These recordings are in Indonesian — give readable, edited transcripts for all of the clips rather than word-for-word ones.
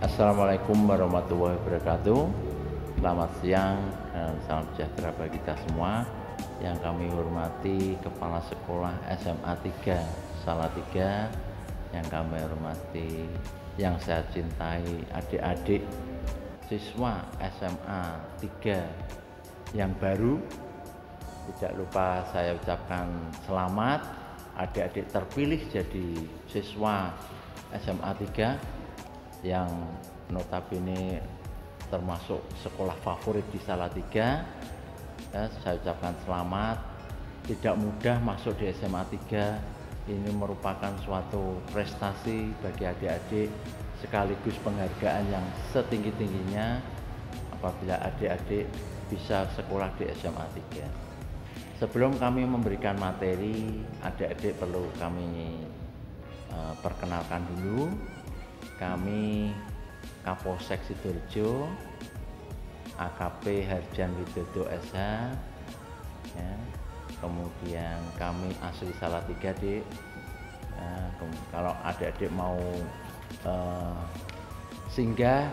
Assalamualaikum warahmatullahi wabarakatuh. Selamat siang dan salam sejahtera bagi kita semua. Yang kami hormati Kepala Sekolah SMA 3 Salatiga, yang kami hormati, yang saya cintai adik-adik siswa SMA 3 yang baru. Tidak lupa saya ucapkan selamat adik-adik terpilih jadi siswa SMA 3 yang notabene termasuk sekolah favorit di Salatiga. Ya, saya ucapkan selamat. Tidak mudah masuk di SMA 3. Ini merupakan suatu prestasi bagi adik-adik, sekaligus penghargaan yang setinggi-tingginya apabila adik-adik bisa sekolah di SMA 3. Sebelum kami memberikan materi, adik-adik perlu kami perkenalkan dulu. Kami Kapolsek Sidoarjo, AKP Harjan Widodo SH, ya. Kemudian kami asli Salatiga, Dik. Kalau adik-adik mau singgah,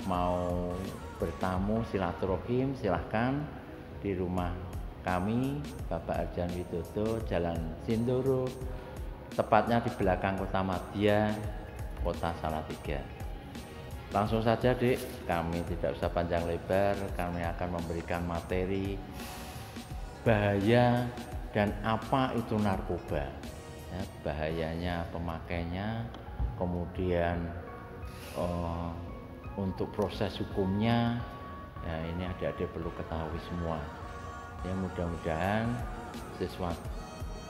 mau bertamu silaturahim, silahkan di rumah kami, Bapak Harjan Widodo, Jalan Sindoro, tepatnya di belakang Kota Madya, Kota Salatiga. Langsung saja, Dik, kami tidak usah panjang lebar, kami akan memberikan materi bahaya dan apa itu narkoba, ya, bahayanya pemakainya, kemudian untuk proses hukumnya, ya ini adik-adik perlu ketahui semua. Ya, mudah-mudahan siswa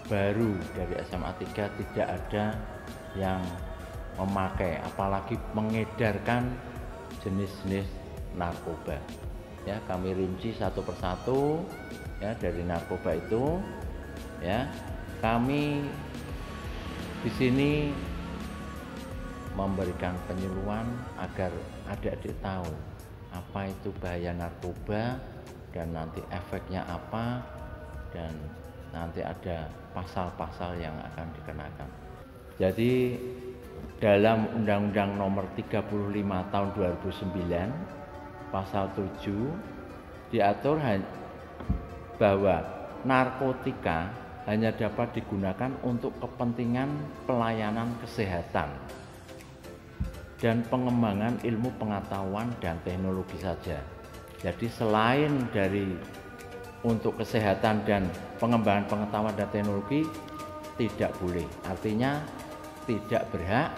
baru dari SMA 3 tidak ada yang memakai, apalagi mengedarkan jenis-jenis narkoba. Ya, kami rinci satu persatu, ya, dari narkoba itu. Ya, kami di sini memberikan penyuluhan agar adik-adik tahu apa itu bahaya narkoba dan nanti efeknya apa, dan nanti ada pasal-pasal yang akan dikenakan. Jadi dalam Undang-Undang Nomor 35 Tahun 2009 Pasal 7 diatur bahwa narkotika hanya dapat digunakan untuk kepentingan pelayanan kesehatan dan pengembangan ilmu pengetahuan dan teknologi saja. Jadi selain dari untuk kesehatan dan pengembangan pengetahuan dan teknologi tidak boleh, artinya tidak berhak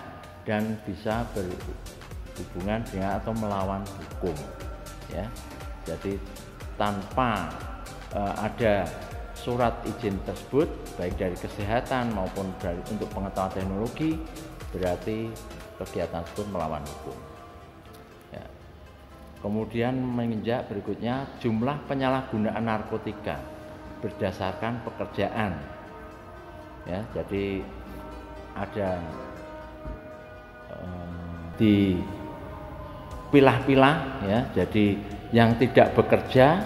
dan bisa berhubungan dengan atau melawan hukum, ya. Jadi tanpa ada surat izin tersebut, baik dari kesehatan maupun dari untuk pengetahuan teknologi, berarti kegiatan tersebut melawan hukum. Ya. Kemudian menginjak berikutnya, jumlah penyalahgunaan narkotika berdasarkan pekerjaan. Ya, jadi ada dipilah-pilah, ya. Jadi yang tidak bekerja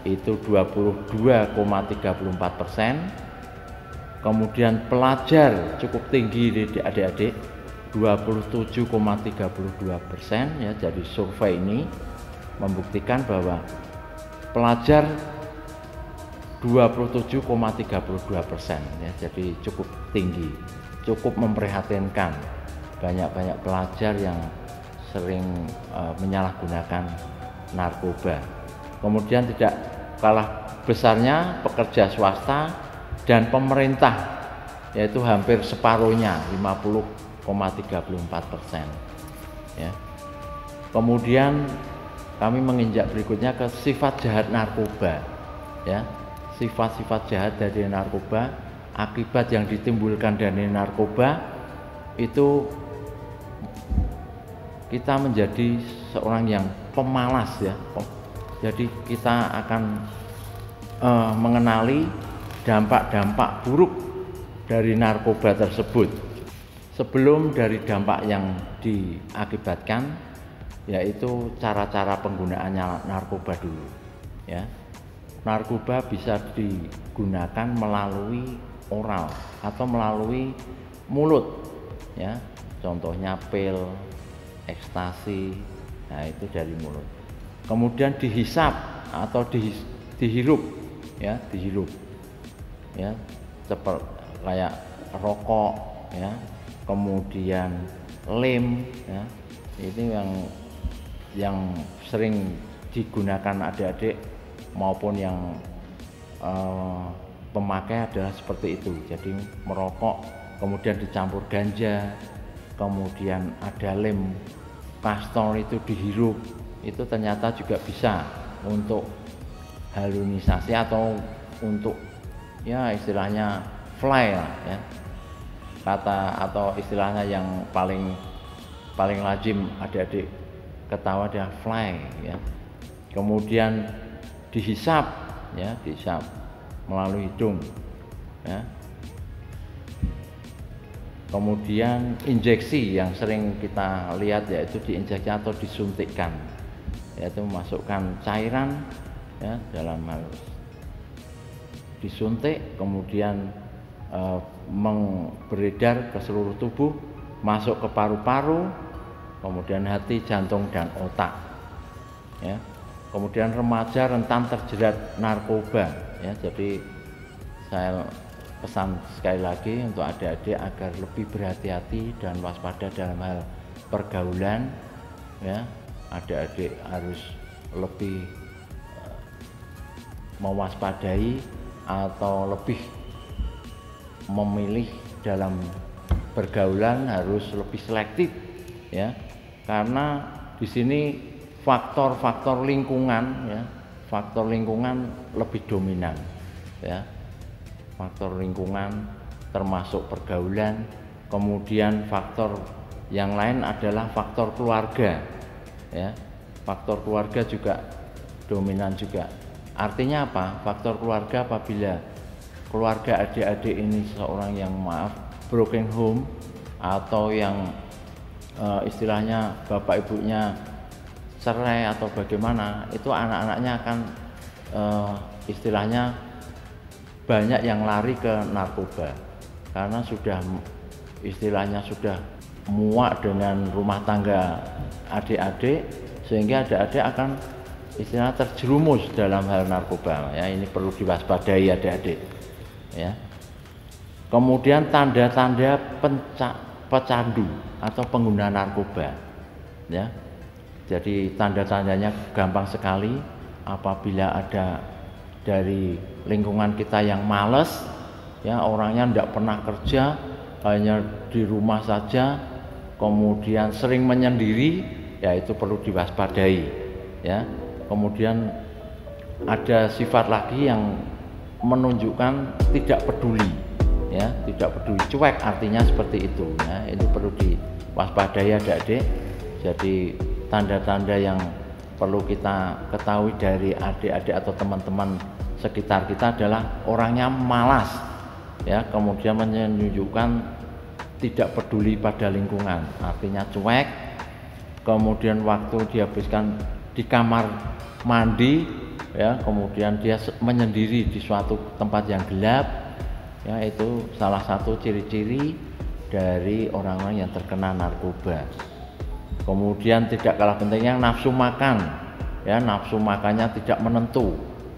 itu 22,34%. Kemudian pelajar cukup tinggi di adik-adik 27,32%, ya. Jadi survei ini membuktikan bahwa pelajar 27,32%, ya. Jadi cukup tinggi, cukup memprihatinkan. Banyak-banyak pelajar yang sering menyalahgunakan narkoba. Kemudian tidak kalah besarnya pekerja swasta dan pemerintah, yaitu hampir separuhnya 50,34%, ya. Kemudian kami menginjak berikutnya ke sifat jahat narkoba, ya. Sifat-sifat jahat dari narkoba, akibat yang ditimbulkan dari narkoba itu kita menjadi seorang yang pemalas, ya. Jadi kita akan mengenali dampak-dampak buruk dari narkoba tersebut. Sebelum dari dampak yang diakibatkan, yaitu cara-cara penggunaannya narkoba dulu, ya. Narkoba bisa digunakan melalui oral atau melalui mulut, ya. Contohnya pil, ekstasi, nah itu dari mulut. Kemudian dihisap atau dihirup, ya, dihirup, ya, seperti kayak rokok, ya. Kemudian lem, ya, ini yang sering digunakan adik-adik maupun yang pemakai adalah seperti itu. Jadi merokok, kemudian dicampur ganja, kemudian ada lem kastor itu dihirup, itu ternyata juga bisa untuk halusinasi atau untuk, ya, istilahnya fly lah, ya, kata atau istilahnya yang paling lazim adik-adik ketawa adalah fly, ya. Kemudian dihisap, ya, dihisap melalui hidung, ya. Kemudian injeksi yang sering kita lihat yaitu diinjeksi atau disuntikkan, yaitu memasukkan cairan, ya, dalam hal disuntik, kemudian beredar ke seluruh tubuh, masuk ke paru-paru, kemudian hati, jantung, dan otak, ya. Kemudian remaja rentan terjerat narkoba, ya. Jadi saya pesan sekali lagi untuk adik-adik agar lebih berhati-hati dan waspada dalam hal pergaulan, ya. Adik-adik harus lebih mewaspadai atau lebih memilih dalam pergaulan, harus lebih selektif, ya, karena di sini faktor-faktor lingkungan, ya, faktor lingkungan lebih dominan, ya. Faktor lingkungan termasuk pergaulan, kemudian faktor yang lain adalah faktor keluarga, ya. Faktor keluarga juga dominan juga. Artinya apa? Faktor keluarga apabila keluarga adik-adik ini seorang yang broken home atau yang istilahnya bapak ibunya cerai atau bagaimana, itu anak-anaknya akan istilahnya banyak yang lari ke narkoba karena sudah istilahnya sudah muak dengan rumah tangga adik-adik, sehingga adik-adik akan istilahnya terjerumus dalam hal narkoba, ya. Ini perlu diwaspadai adik-adik, ya. Kemudian tanda-tanda pecandu atau pengguna narkoba, ya. Jadi tanda-tandanya gampang sekali. Apabila ada dari lingkungan kita yang malas, ya, orangnya tidak pernah kerja, hanya di rumah saja, kemudian sering menyendiri, ya, itu perlu diwaspadai, ya. Kemudian ada sifat lagi yang menunjukkan tidak peduli, ya, tidak peduli, cuek, artinya seperti itu, ya. Itu perlu diwaspadai adik-adik. Jadi tanda-tanda yang perlu kita ketahui dari adik-adik atau teman-teman sekitar kita adalah orangnya malas, ya, kemudian menunjukkan tidak peduli pada lingkungan, artinya cuek, kemudian waktu dihabiskan di kamar mandi, ya, kemudian dia menyendiri di suatu tempat yang gelap, ya, itu salah satu ciri-ciri dari orang-orang yang terkena narkoba. Kemudian tidak kalah pentingnya nafsu makan, ya, nafsu makannya tidak menentu.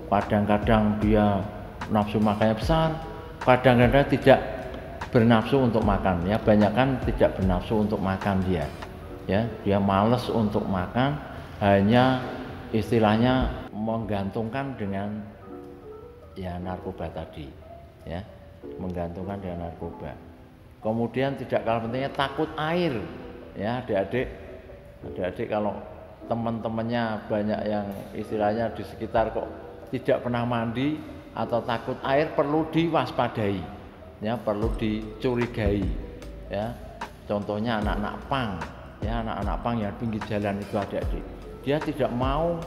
Kadang-kadang dia nafsu makannya besar, kadang-kadang tidak bernafsu untuk makan, ya. Banyak kan tidak bernafsu untuk makan dia, ya. Dia malas untuk makan, hanya istilahnya menggantungkan dengan, ya, narkoba tadi, ya, menggantungkan dengan narkoba. Kemudian tidak kalah pentingnya takut air, ya, adik-adik kalau teman-temannya banyak yang istilahnya di sekitar kok tidak pernah mandi atau takut air, perlu diwaspadai, ya, perlu dicurigai, ya. Contohnya anak-anak pang, ya, anak-anak pang yang pinggir jalan itu adik-adik, dia tidak mau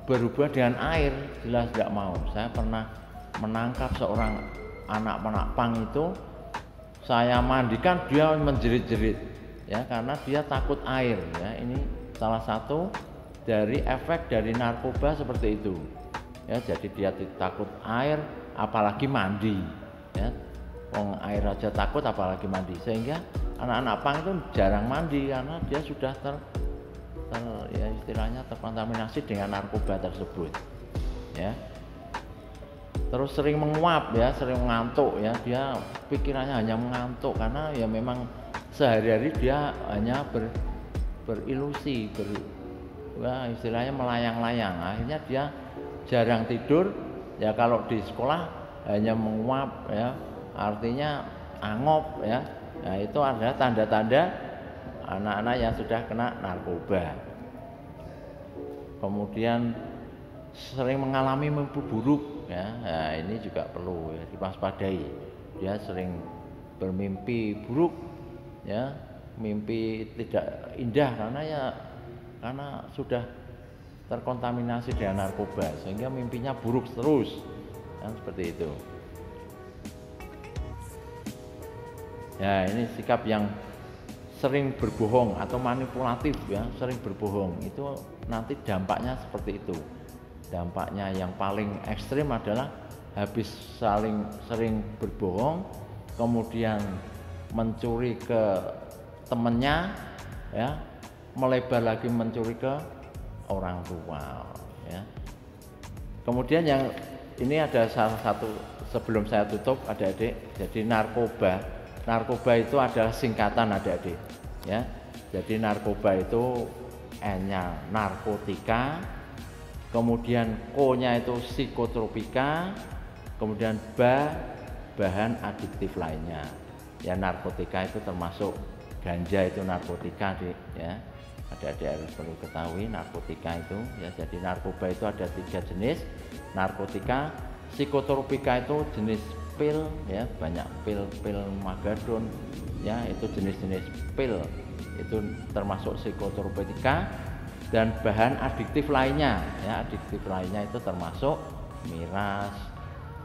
berhubungan dengan air, jelas tidak mau. Saya pernah menangkap seorang anak-anak pang itu, saya mandikan dia menjerit-jerit, ya, karena dia takut air, ya. Ini salah satu dari efek dari narkoba seperti itu, ya. Jadi dia takut air, apalagi mandi, ya. Wong air aja takut apalagi mandi, sehingga anak-anak pang itu jarang mandi karena dia sudah ya istilahnya terkontaminasi dengan narkoba tersebut ya. Terus sering menguap ya, sering mengantuk ya, dia pikirannya hanya mengantuk karena ya memang sehari-hari dia hanya berilusi, ya, istilahnya melayang-layang. Akhirnya dia jarang tidur ya, kalau di sekolah hanya menguap ya, artinya angop ya. Nah, itu adalah tanda-tanda anak-anak yang sudah kena narkoba. Kemudian sering mengalami mimpi buruk ya. Nah, ini juga perlu ya, diwaspadai. Dia sering bermimpi buruk ya, mimpi tidak indah karena sudah terkontaminasi dengan narkoba, sehingga mimpinya buruk terus kan, seperti itu. Ya, ini sikap yang sering berbohong atau manipulatif ya, sering berbohong itu nanti dampaknya seperti itu. Dampaknya yang paling ekstrim adalah habis sering berbohong, kemudian mencuri ke temennya ya, melebar lagi mencuri ke orang tua ya. Kemudian yang ini ada salah satu, sebelum saya tutup adik-adik, jadi narkoba itu adalah singkatan adik-adik ya. Jadi narkoba itu N-nya narkotika, kemudian Ko-nya itu psikotropika, kemudian bahan adiktif lainnya. Ya, narkotika itu termasuk ganja, itu narkotika ya. Adik-adik harus perlu ketahui narkotika itu ya. Jadi narkoba itu ada 3 jenis. Narkotika, psikotropika itu jenis pil ya, banyak pil magadon ya, itu jenis-jenis pil itu termasuk psikotropika. Dan bahan adiktif lainnya ya, adiktif lainnya itu termasuk miras,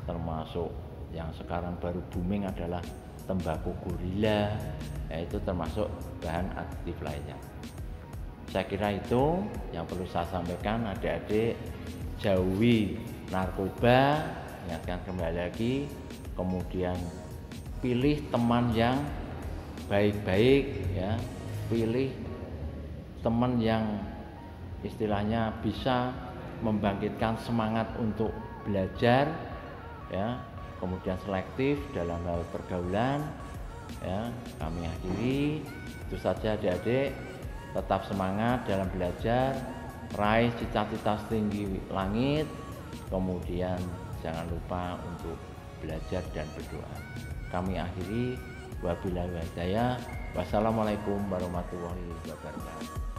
termasuk yang sekarang baru booming adalah tembakau gorila ya, itu termasuk bahan adiktif lainnya. Saya kira itu yang perlu saya sampaikan adik-adik. Jauhi narkoba, ingatkan kembali lagi, kemudian pilih teman yang baik-baik ya, pilih teman yang istilahnya bisa membangkitkan semangat untuk belajar ya, kemudian selektif dalam hal pergaulan ya. Kami akhiri itu saja adik-adik, tetap semangat dalam belajar, raih cita-cita setinggi langit, kemudian jangan lupa untuk belajar dan berdoa. Kami akhiri, wabillahi hidayah. Wassalamualaikum warahmatullahi wabarakatuh.